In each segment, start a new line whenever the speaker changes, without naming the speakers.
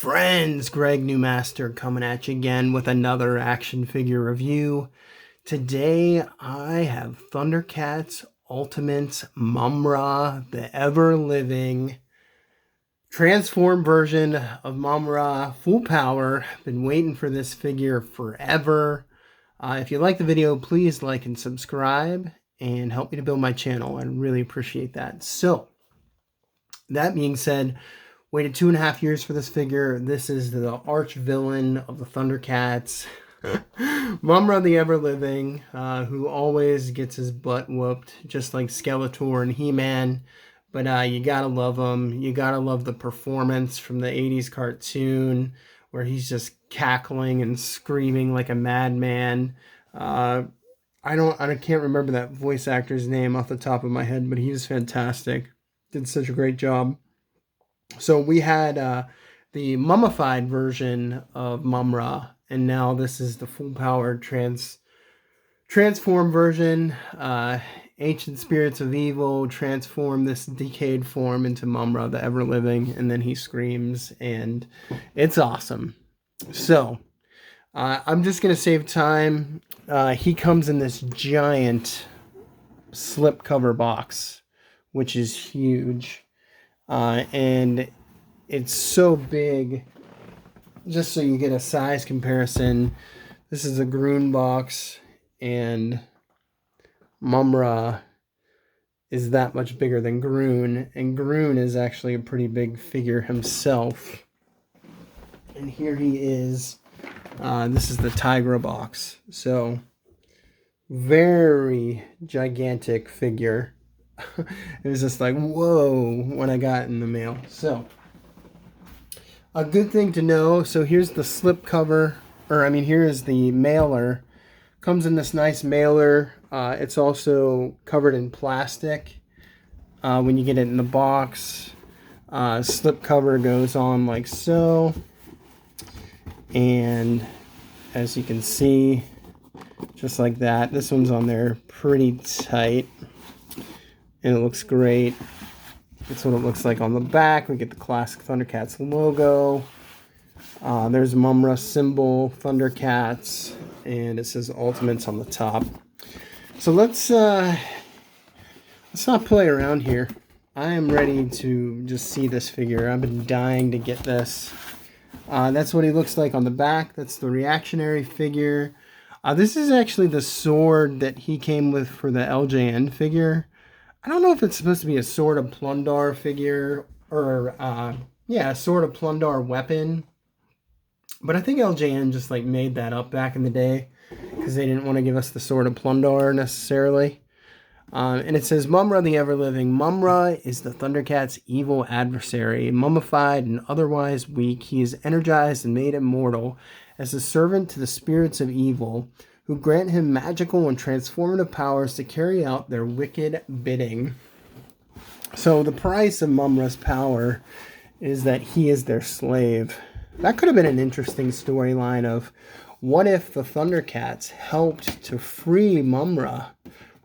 Friends, Greg Newmaster coming at you again with another action figure review. Today I have Thundercats Ultimate Mumm-Ra, the ever-living transformed version of Mumm-Ra, full power. Been waiting for this figure forever. If you like the video, please like and subscribe and help me to build my channel. I'd really appreciate that. So, that being said, waited 2.5 years for this figure. This is the arch villain of the Thundercats. Mumm-Ra the Ever-Living, who always gets his butt whooped, just like Skeletor and He-Man. But you gotta love him. You gotta love the performance from the 80s cartoon, where he's just cackling and screaming like a madman. I can't remember that voice actor's name off the top of my head, but he was fantastic. Did such a great job. So we had the mummified version of Mumm-Ra, and now this is the full-powered transform version. Ancient spirits of evil transform this decayed form into Mumm-Ra, the ever-living, and then he screams, and it's awesome. So, I'm just going to save time. He comes in this giant slipcover box, which is huge. And it's so big, just so you get a size comparison. This is a Groon box, and Mumm-Ra is that much bigger than Groon, and Groon is actually a pretty big figure himself. And here he is. This is the Tigra box, so very gigantic figure. It was just like, whoa, when I got in the mail. So, a good thing to know. So here's the slip cover, here is the mailer. Comes in this nice mailer. It's also covered in plastic when you get it in the box. Slip cover goes on like so. And as you can see, just like that. This one's on there pretty tight. And it looks great. That's what it looks like on the back. We get the classic Thundercats logo. There's a Mumm-Ra symbol, Thundercats, and it says Ultimates on the top. So let's not play around here. I am ready to just see this figure. I've been dying to get this. That's what he looks like on the back. That's the reactionary figure. This is actually the sword that he came with for the LJN figure. I don't know if it's supposed to be a Sword of Plundar figure or, a Sword of Plundar weapon. But I think LJN just like made that up back in the day because they didn't want to give us the Sword of Plundar necessarily. And it says, Mumm-Ra the Ever-Living. Mumm-Ra is the Thundercats' evil adversary. Mummified and otherwise weak, he is energized and made immortal as a servant to the spirits of evil, who grant him magical and transformative powers to carry out their wicked bidding. So the price of Mumm-Ra's power is that he is their slave. That could have been an interesting storyline of what if the Thundercats helped to free Mumm-Ra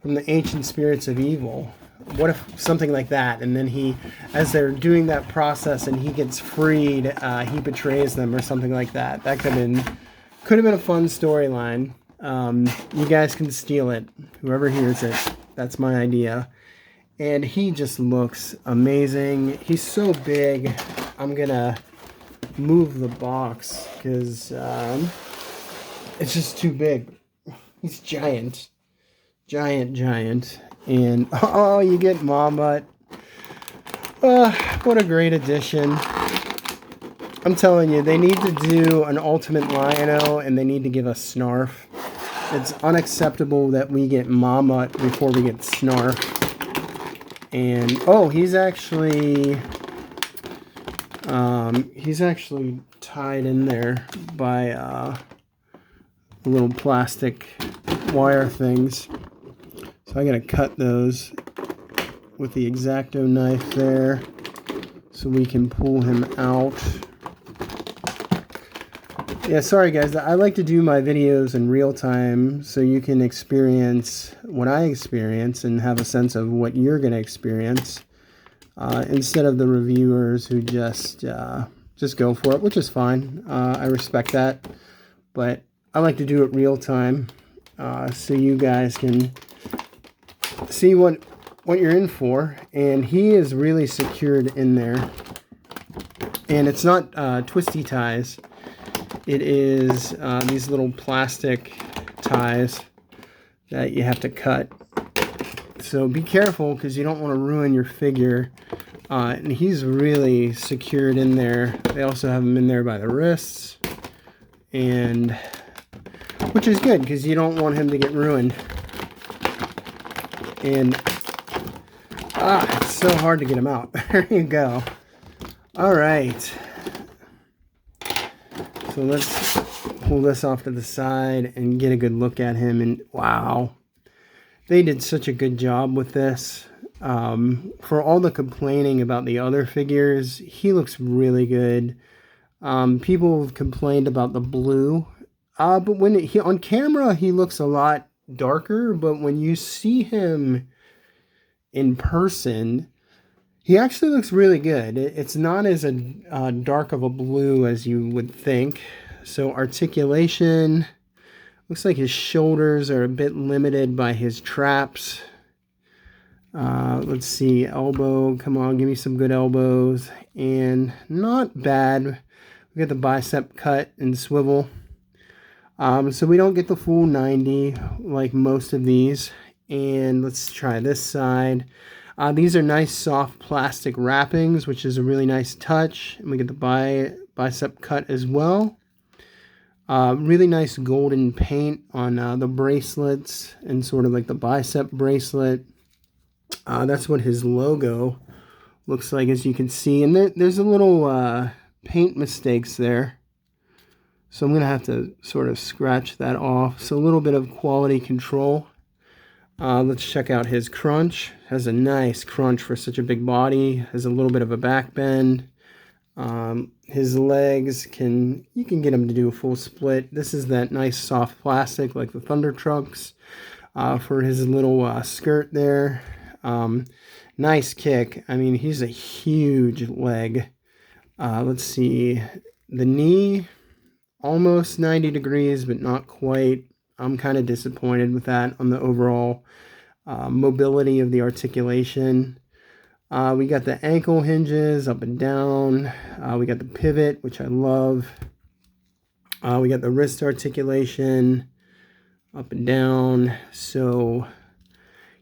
from the ancient spirits of evil? What if something like that, and then he, as they're doing that process and he gets freed, he betrays them or something like that. That could have been a fun storyline. You guys can steal it, whoever hears it. That's my idea. And he just looks amazing. He's so big. I'm gonna move the box because it's just too big. He's giant. Giant. And oh, you get Ma-Mutt. What a great addition. I'm telling you, they need to do an Ultimate Lion-O, and they need to give us Snarf. It's unacceptable that we get Ma-Mutt before we get Snarf. And, oh, he's actually tied in there by little plastic wire things. So I gotta cut those with the X-Acto knife there so we can pull him out. Yeah, sorry guys, I like to do my videos in real time so you can experience what I experience and have a sense of what you're going to experience instead of the reviewers who just just go for it, which is fine. I respect that, but I like to do it real time, so you guys can see what you're in for. And he is really secured in there, and it's not twisty ties. It is these little plastic ties that you have to cut. So be careful, because you don't want to ruin your figure. And he's really secured in there. They also have him in there by the wrists, and which is good, because you don't want him to get ruined. And it's so hard to get him out. There you go. All right. So let's pull this off to the side and get a good look at him. And wow, they did such a good job with this. For all the complaining about the other figures, he looks really good. People have complained about the blue, but when he on camera, he looks a lot darker. But when you see him in person, he actually looks really good. It's not as dark of a blue as you would think. So articulation, looks like his shoulders are a bit limited by his traps. Let's see, elbow, come on, give me some good elbows. And not bad. We got the bicep cut and swivel. So we don't get the full 90 like most of these. And let's try this side. These are nice soft plastic wrappings, which is a really nice touch. And we get the bicep cut as well. Really nice golden paint on the bracelets and sort of like the bicep bracelet. That's what his logo looks like, as you can see. And there's a little paint mistakes there. So I'm going to have to sort of scratch that off. So a little bit of quality control. Let's check out his crunch. Has a nice crunch for such a big body. Has a little bit of a back bend. His legs, you can get him to do a full split. This is that nice soft plastic like the Thundercats for his little skirt there. Nice kick. I mean, he's a huge leg. Let's see. The knee, almost 90 degrees, but not quite. I'm kind of disappointed with that on the overall mobility of the articulation. We got the ankle hinges up and down. We got the pivot, which I love. We got the wrist articulation up and down. So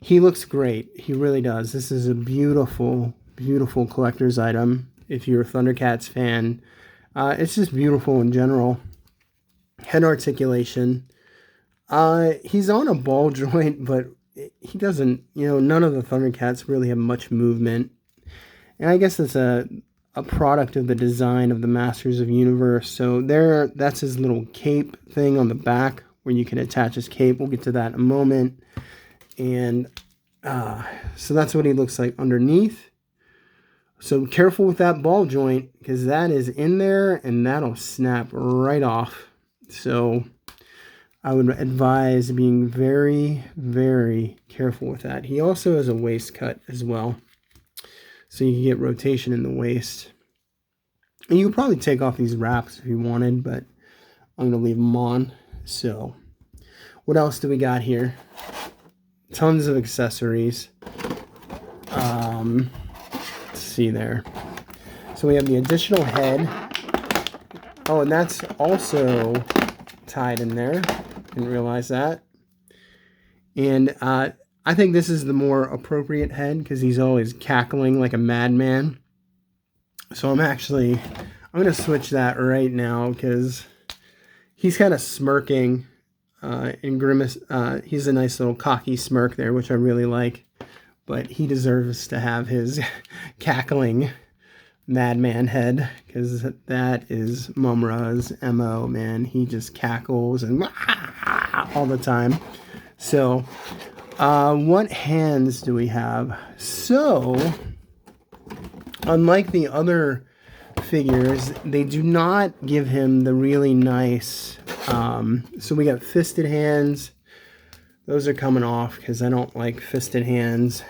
he looks great. He really does. This is a beautiful, beautiful collector's item. If you're a Thundercats fan, it's just beautiful in general. Head articulation. He's on a ball joint, but he doesn't, none of the Thundercats really have much movement. And I guess it's a product of the design of the Masters of Universe. So that's his little cape thing on the back where you can attach his cape. We'll get to that in a moment. And so that's what he looks like underneath. So careful with that ball joint, because that is in there and that'll snap right off. So I would advise being very, very careful with that. He also has a waist cut as well, so you can get rotation in the waist. And you could probably take off these wraps if you wanted, but I'm going to leave them on. So what else do we got here? Tons of accessories. Let's see there. So we have the additional head. Oh, and that's also tied in there. Didn't realize that. And I think this is the more appropriate head, because he's always cackling like a madman. So I'm going to switch that right now, because he's kind of smirking and grimace. He's a nice little cocky smirk there, which I really like. But he deserves to have his cackling madman head, because that is Mumm-Ra's MO, man. He just cackles and all the time. So what hands do we have? So unlike the other figures, they do not give him the really nice so we got fisted hands. Those are coming off because I don't like fisted hands.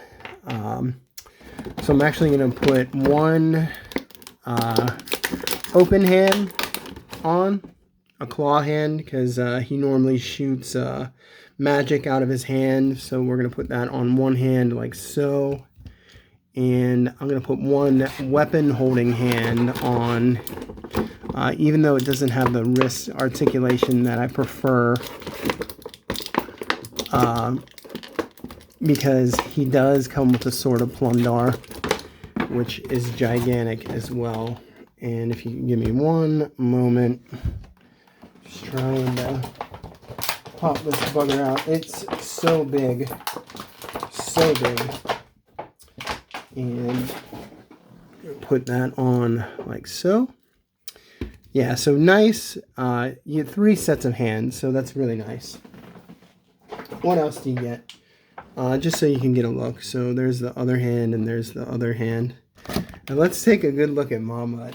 So I'm actually going to put one open hand on, a claw hand, because he normally shoots magic out of his hand. So we're going to put that on one hand like so. And I'm going to put one weapon holding hand on, even though it doesn't have the wrist articulation that I prefer, because he does come with a sword of Plundar, which is gigantic as well. And if you can give me one moment, just trying to pop this bugger out. It's so big, so big. And put that on like so. Yeah, so nice. You get 3 sets of hands, so that's really nice. What else do you get? Just so you can get a look. So there's the other hand and there's the other hand. And let's take a good look at Ma-Mutt.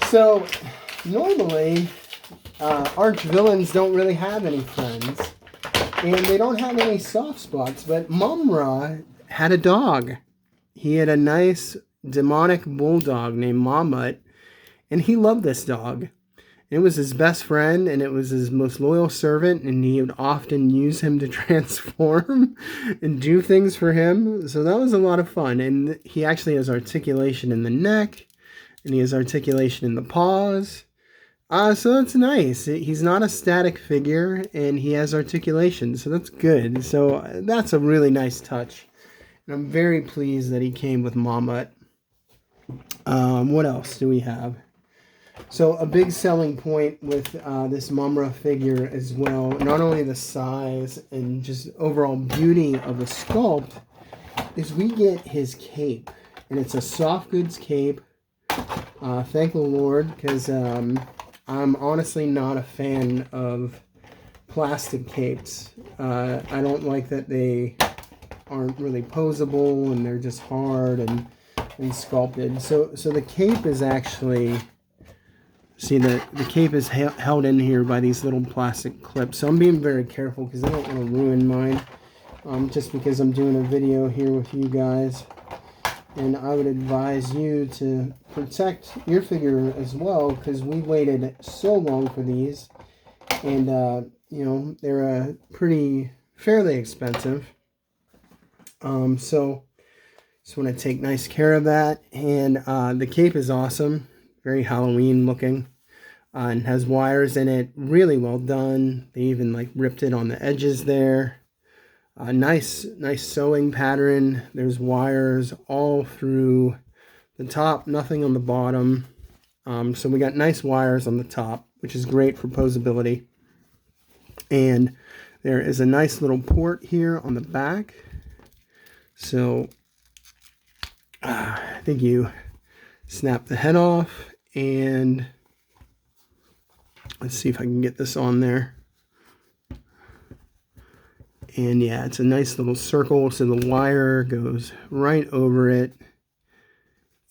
So normally arch villains don't really have any friends, and they don't have any soft spots, but Mumm-Ra had a dog. He had a nice demonic bulldog named Ma-Mutt, and he loved this dog. It was his best friend, and it was his most loyal servant, and he would often use him to transform and do things for him. So that was a lot of fun. And he actually has articulation in the neck, and he has articulation in the paws. So that's nice. He's not a static figure, and he has articulation, so that's good. So that's a really nice touch. And I'm very pleased that he came with Ma-Mutt. What else do we have? So a big selling point with this Mumm-Ra figure as well, not only the size and just overall beauty of the sculpt, is we get his cape. And it's a soft goods cape. Thank the Lord, because I'm honestly not a fan of plastic capes. I don't like that they aren't really posable and they're just hard and sculpted. So the cape is actually... See, the cape is held in here by these little plastic clips. So I'm being very careful because I don't want to ruin mine. Just because I'm doing a video here with you guys. And I would advise you to protect your figure as well, because we waited so long for these. And, you know, they're fairly expensive. So just want to take nice care of that. And the cape is awesome. Very Halloween looking. And has wires in it. Really well done. They even like ripped it on the edges there. Nice sewing pattern. There's wires all through the top. Nothing on the bottom. So we got nice wires on the top, which is great for posability. And there is a nice little port here on the back. So I think you snap the head off, and let's see if I can get this on there. And yeah, it's a nice little circle, so the wire goes right over it,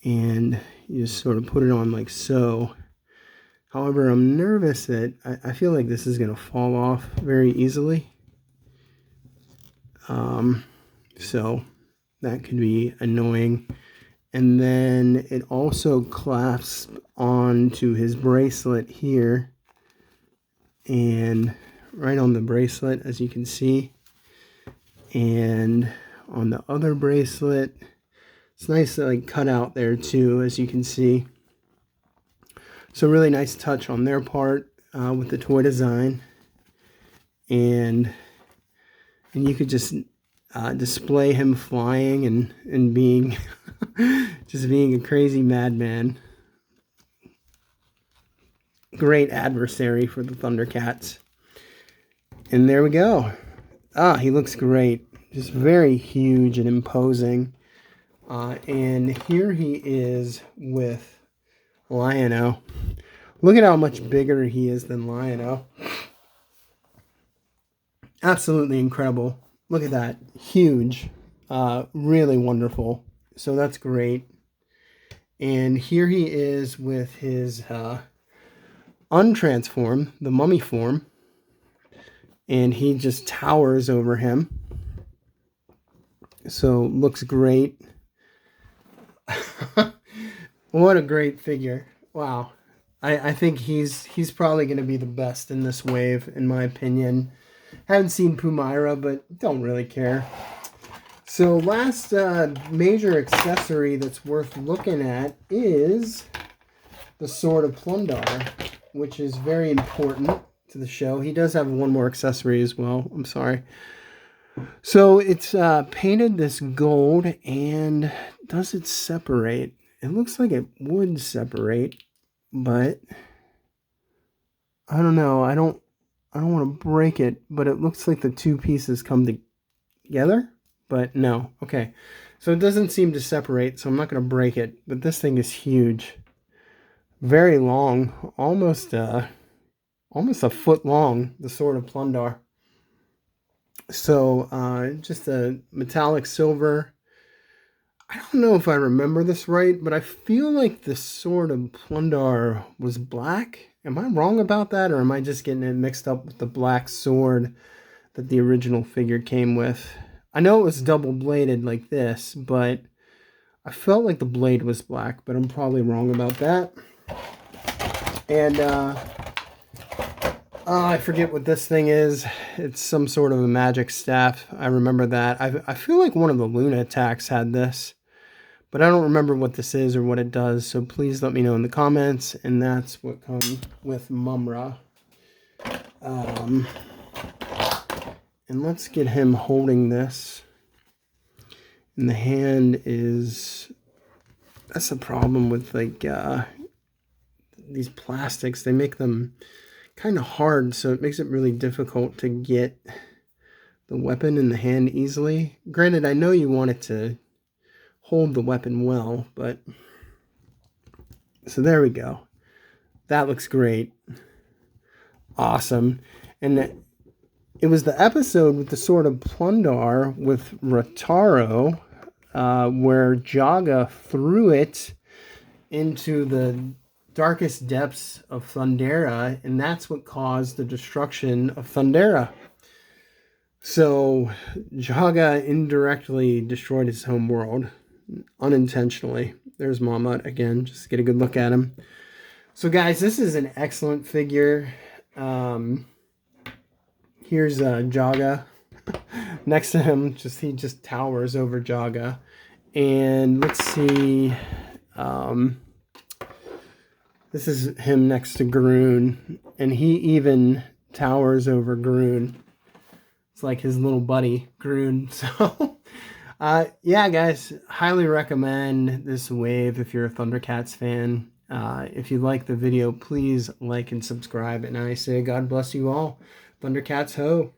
and you just sort of put it on like so. However, I'm nervous that I feel like this is going to fall off very easily. So that could be annoying. And then it also clasps onto his bracelet here. And right on the bracelet, as you can see. And on the other bracelet, it's nice to like cut out there too, as you can see. So really nice touch on their part with the toy design. And you could just display him flying and being just being a crazy madman. Great adversary for the Thundercats. And there we go. He looks great. Just very huge and imposing. And here he is with Lion-O. Look at how much bigger he is than Lion-O. Absolutely incredible. Look at that. Huge. Really wonderful. So that's great. And here he is with his untransformed, the mummy form. And he just towers over him. So looks great. What a great figure. Wow. I think he's probably going to be the best in this wave, in my opinion. Haven't seen Mumm-Ra, but don't really care. So last major accessory that's worth looking at is the Sword of Plundar, which is very important to the show. He does have one more accessory as well. I'm sorry. So it's painted this gold, and does it separate? It looks like it would separate, but I don't know. I don't want to break it, but it looks like the two pieces come together, but no. Okay. So it doesn't seem to separate, so I'm not going to break it, but this thing is huge. Very long, almost a foot long, the Sword of Plundar. So just a metallic silver. I don't know if I remember this right, but I feel like the Sword of Plundar was black. Am I wrong about that, or am I just getting it mixed up with the black sword that the original figure came with? I know it was double-bladed like this, but I felt like the blade was black, but I'm probably wrong about that. And I forget what this thing is. It's some sort of a magic staff. I remember that. I feel like one of the Luna attacks had this, but I don't remember what this is or what it does, so please let me know in the comments. And that's what comes with Mumm-Ra. And let's get him holding this. And the hand is... That's the problem with, like, these plastics. They make them kind of hard, so it makes it really difficult to get the weapon in the hand easily. Granted, I know you want it to hold the weapon well, but so there we go. That looks great. Awesome. And it was the episode with the Sword of Plundar with Rataro, where Jaga threw it into the darkest depths of Thundera, and that's what caused the destruction of Thundera. So Jaga indirectly destroyed his home world, unintentionally. There's Ma-Mutt again, just get a good look at him. So guys, this is an excellent figure. Here's Jaga. Next to him, he just towers over Jaga. And let's see, this is him next to Groon, and he even towers over Groon. It's like his little buddy, Groon. So, yeah, guys, highly recommend this wave if you're a Thundercats fan. If you like the video, please like and subscribe. And I say God bless you all. Thundercats ho!